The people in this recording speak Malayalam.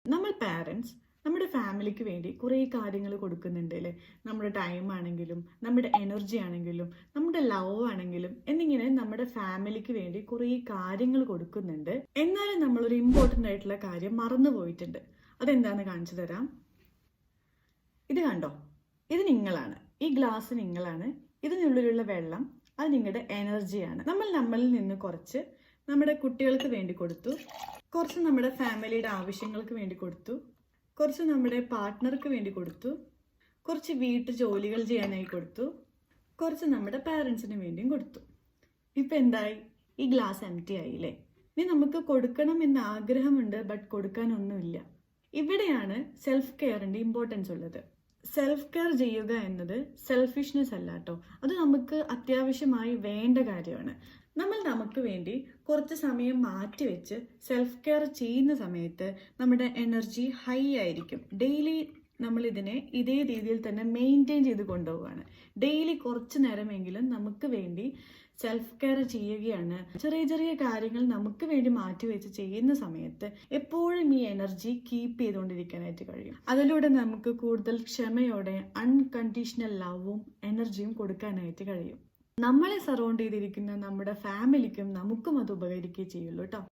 നമ്മൾ പാരൻസ് നമ്മുടെ ഫാമിലിക്ക് വേണ്ടി കുറേ കാര്യങ്ങൾ കൊടുക്കുന്നുണ്ട് അല്ലേ? നമ്മുടെ ടൈം ആണെങ്കിലും നമ്മുടെ എനർജി ആണെങ്കിലും നമ്മുടെ ലവ് ആണെങ്കിലും എന്നിങ്ങനെ നമ്മുടെ ഫാമിലിക്ക് വേണ്ടി കുറേ കാര്യങ്ങൾ കൊടുക്കുന്നുണ്ട്. എന്നാലും നമ്മളൊരു ഇമ്പോർട്ടൻ്റ് ആയിട്ടുള്ള കാര്യം മറന്നു പോയിട്ടുണ്ട്. അതെന്താണെന്ന് കാണിച്ചു തരാം. ഇത് കണ്ടോ, ഇത് നിങ്ങളാണ്. ഈ ഗ്ലാസ് നിങ്ങളാണ്. ഇതിനുള്ളിലുള്ള വെള്ളം അത് നിങ്ങളുടെ എനർജിയാണ്. നമ്മൾ നമ്മളിൽ നിന്ന് കുറച്ച് നമ്മുടെ കുട്ടികൾക്ക് വേണ്ടി കൊടുത്തു, കുറച്ച് നമ്മുടെ ഫാമിലിയുടെ ആവശ്യങ്ങൾക്ക് വേണ്ടി കൊടുത്തു, കുറച്ച് നമ്മുടെ പാർട്ട്ണർക്ക് വേണ്ടി കൊടുത്തു, കുറച്ച് വീട്ടു ജോലികൾ ചെയ്യാനായി കൊടുത്തു, കുറച്ച് നമ്മുടെ പാരൻസിന് വേണ്ടിയും കൊടുത്തു. ഇപ്പം എന്തായി? ഈ ഗ്ലാസ് എംപ്റ്റി ആയില്ലേ? ഇനി നമുക്ക് കൊടുക്കണം എന്ന ആഗ്രഹമുണ്ട്, ബട്ട് കൊടുക്കാനൊന്നുമില്ല. ഇവിടെയാണ് സെൽഫ് കെയറിൻ്റെ ഇമ്പോർട്ടൻസ് ഉള്ളത്. സെൽഫ് കെയർ ചെയ്യുക എന്നത് സെൽഫിഷ്നെസ് അല്ല കേട്ടോ, അത് നമുക്ക് അത്യാവശ്യമായി വേണ്ട കാര്യമാണ്. നമ്മൾ നമുക്ക് വേണ്ടി കുറച്ച് സമയം മാറ്റി വെച്ച് സെൽഫ് കെയർ ചെയ്യുന്ന സമയത്ത് നമ്മുടെ എനർജി ഹൈ ആയിരിക്കും. ഡെയിലി നമ്മൾ ഇതിനെ ഇതേ രീതിയിൽ തന്നെ മെയിൻറ്റെയിൻ ചെയ്ത് കൊണ്ടുപോവുകയാണ്. ഡെയിലി കുറച്ച് നേരമെങ്കിലും നമുക്ക് വേണ്ടി സെൽഫ് കെയർ ചെയ്യുകയാണ്. ചെറിയ ചെറിയ കാര്യങ്ങൾ നമുക്ക് വേണ്ടി മാറ്റിവെച്ച് ചെയ്യുന്ന സമയത്ത് എപ്പോഴും ഈ എനർജി കീപ്പ് ചെയ്തുകൊണ്ടിരിക്കാനായിട്ട് കഴിയും. അതിലൂടെ നമുക്ക് കൂടുതൽ ക്ഷമയോടെ അൺകണ്ടീഷണൽ ലവും എനർജിയും കൊടുക്കാനായിട്ട് കഴിയും. നമ്മളെ സറൗണ്ട് ചെയ്തിരിക്കുന്ന നമ്മുടെ ഫാമിലിക്കും നമുക്കും അത് ഉപകരിക്കുകയും ചെയ്യുള്ളൂ കേട്ടോ.